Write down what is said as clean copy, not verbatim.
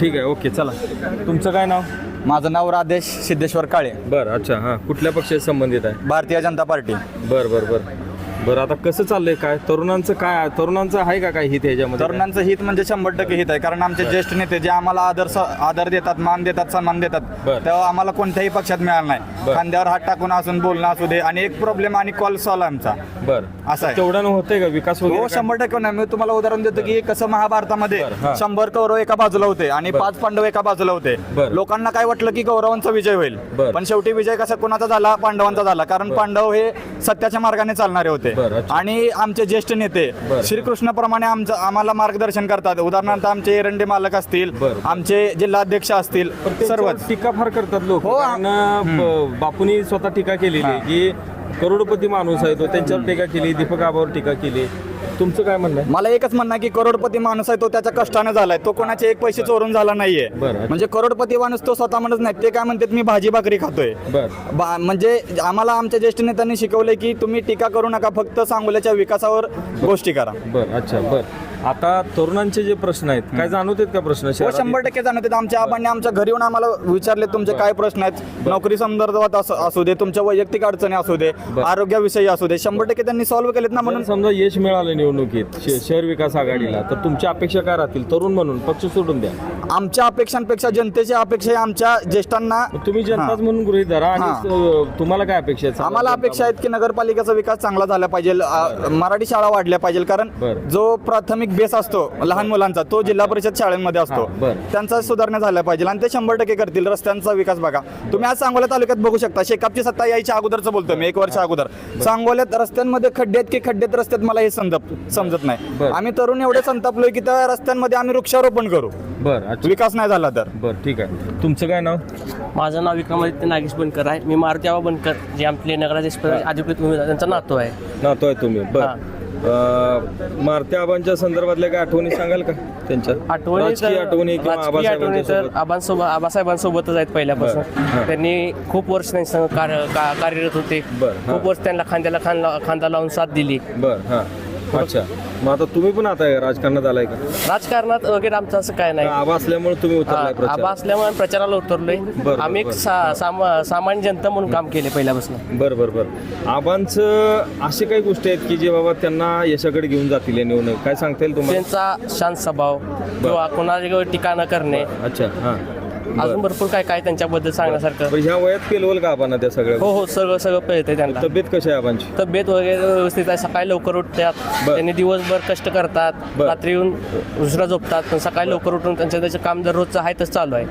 ठीक आहे, ओके. चला, तुमचं काय नाव? माझं नाव राधेश सिद्धेश्वर काळे. बरं, अच्छा. हां, कुठल्या पक्षाशी संबंधित आहे? भारतीय जनता पार्टी. बरं, आता कसं चाललंय? काय तरुणांचं आहे का काय हित ह्याच्यामध्ये? तरुणांचं हित म्हणजे 100% हित आहे, कारण आमचे ज्येष्ठ नेते जे आम्हाला आदर देतात, मान देतात, सन्मान देतात, तेव्हा आम्हाला कोणत्याही पक्षात मिळालं नाही. खांद्यावर हात टाकून असून बोलणं असू दे, आणि एक प्रॉब्लेम आणि कॉल सॉल्व आमचा. बरं, असं आहे. तेवढं होतंय का विकास वगैरे? हो, 100% नाही. मी तुम्हाला उदाहरण देतो की कसं महाभारतामध्ये 100 कौरव एका बाजूला होते आणि 5 पांडव एका बाजूला होते. लोकांना काय वाटलं की कौरवांचा विजय होईल, पण शेवटी विजय कसा कोणाचा झाला? पांडवांचा झाला, कारण पांडव हे सत्याच्या मार्गाने चालणारे होते. आणि आमचे ज्येष्ठ नेते श्रीकृष्णाप्रमाणे आम्हाला मार्गदर्शन करतात. उदाहरणार्थ आमचे एरंडे मालक असतील, आमचे जिल्हाध्यक्ष असतील, सर्वच. टीका फार करतात लोक. बापूंनी स्वतः टीका केलेली आहे की करोडपती माणूस आहे तो, त्यांच्यावर टीका केली, दीपक आबावर टीका केली. तुमचं काय म्हणणं आहे? मला एकच म्हणणं आहे की करोडपती माणूस आहे तो त्याच्या कष्टाने झालाय, तो कोणाचे एक पैसे चोरून झाला नाहीये. म्हणजे करोडपती माणूस तो स्वतः म्हणत नाही. ते काय म्हणतात, मी भाजी भाकरी खातोय. म्हणजे आम्हाला आमच्या ज्येष्ठ नेत्यांनी शिकवलंय की तुम्ही टीका करू नका, फक्त सांगोल्याच्या विकासावर गोष्टी करा. बरं. आता तरुणांचे जे प्रश्न आहेत, काय जाणवतात का प्रश्न? 100% जाणवतात. आमच्या आबांनी आमच्या घरी येऊन आम्हाला विचारले तुमचे काय प्रश्न आहेत, नोकरी संदर्भात असू दे, तुमच्या वैयक्तिक अडचणी असू दे, आरोग्याविषयी असू दे, 100% त्यांनी सॉल्व्ह केलेत ना. म्हणून समजा यश मिळालं निवडणुकीत शहर विकास आघाडीला, तर तुमच्या अपेक्षा काय राहतील? तरुण म्हणून पक्ष सोडून द्या. आमच्या अपेक्षांपेक्षा जनतेची अपेक्षा आहे. आमच्या ज्येष्ठांना तुम्ही जनताच म्हणून गृहीत धरा, आणि तुम्हाला काय अपेक्षा आहेत? आम्हाला अपेक्षा आहेत की नगरपालिकेचा विकास चांगला झाला पाहिजे, मराठी शाळा वाढल्या पाहिजे, कारण जो प्राथमिक बेस असतो लहान मुलांचा तो जिल्हा परिषद शाळेमध्ये असतो, त्यांचा सुधारणा झाल्या पाहिजे, आणि ते 100% करतील. रस्त्यांचा विकास बघा, तुम्ही आज सांगोला तालुक्यात बघू शकता. शेकापची सत्ता यायच्या अगोदरचं बोलतो मी, 1 वर्ष अगोदर सांगोल्यात रस्त्यांमध्ये खड्ड्यात की खड्ड्यात रस्त्यात मला हे समजत नाही. आम्ही तरुण एवढे संतापलोय की त्या रस्त्यांमध्ये आम्ही वृक्षारोपण करू. विकास नाही झाला तर. ठीक आहे. तुमचं काय नाव? माझं नाव विक्रमादित्य नागेश बनकर आहे. मी मारुती आबा बनकर, जे आपले नगराध्यक्ष अधिकृत उमेदवार त्यांचा नातू आहे. तुम्ही? मारुती आबांच्या संदर्भातल्या काय आठवणी सांगाल का? त्यांच्या आठवणी तर आबासाहेबांसोबतच आहेत पहिल्यापासून. त्यांनी खूप वर्ष कार्यरत होते. खूप वर्ष त्यांना खांदा लावून साथ दिली. अच्छा, मग आता तुम्ही पण आता राजकारणात आलाय का? राजकारणात वगैरे आमचं असं काय नाही. आबा असल्यामुळे तुम्ही उतरलाय? आबा असल्यामुळे प्रचाराला उतरलोय. आम्ही एक सामान्य जनता म्हणून काम केले पहिल्यापासून. बरं. आबांचं असे काही गोष्टी आहेत की जे बाबा त्यांना यशाकडे घेऊन जातील या निवडणूक, काय सांगता येईल तुम्हाला? त्यांचा शांत स्वभाव किंवा कोणाला टीका न करणे. अच्छा. अजून भरपूर काय त्यांच्याबद्दल सांगण्यासारखं. ह्या वयात पेलवल का आपण त्या सगळ्या? हो, सगळं कळतंय त्यांना. तब्येत कशी आहे आबांची? तब्येत वगैरे व्यवस्थित आहे. सकाळी लवकर उठतात, त्यांनी दिवसभर कष्ट करतात, रात्री येऊन उशिरा झोपतात, पण सकाळी लवकर उठून त्यांचं काम दररोजचं आहे तसं चालू आहे.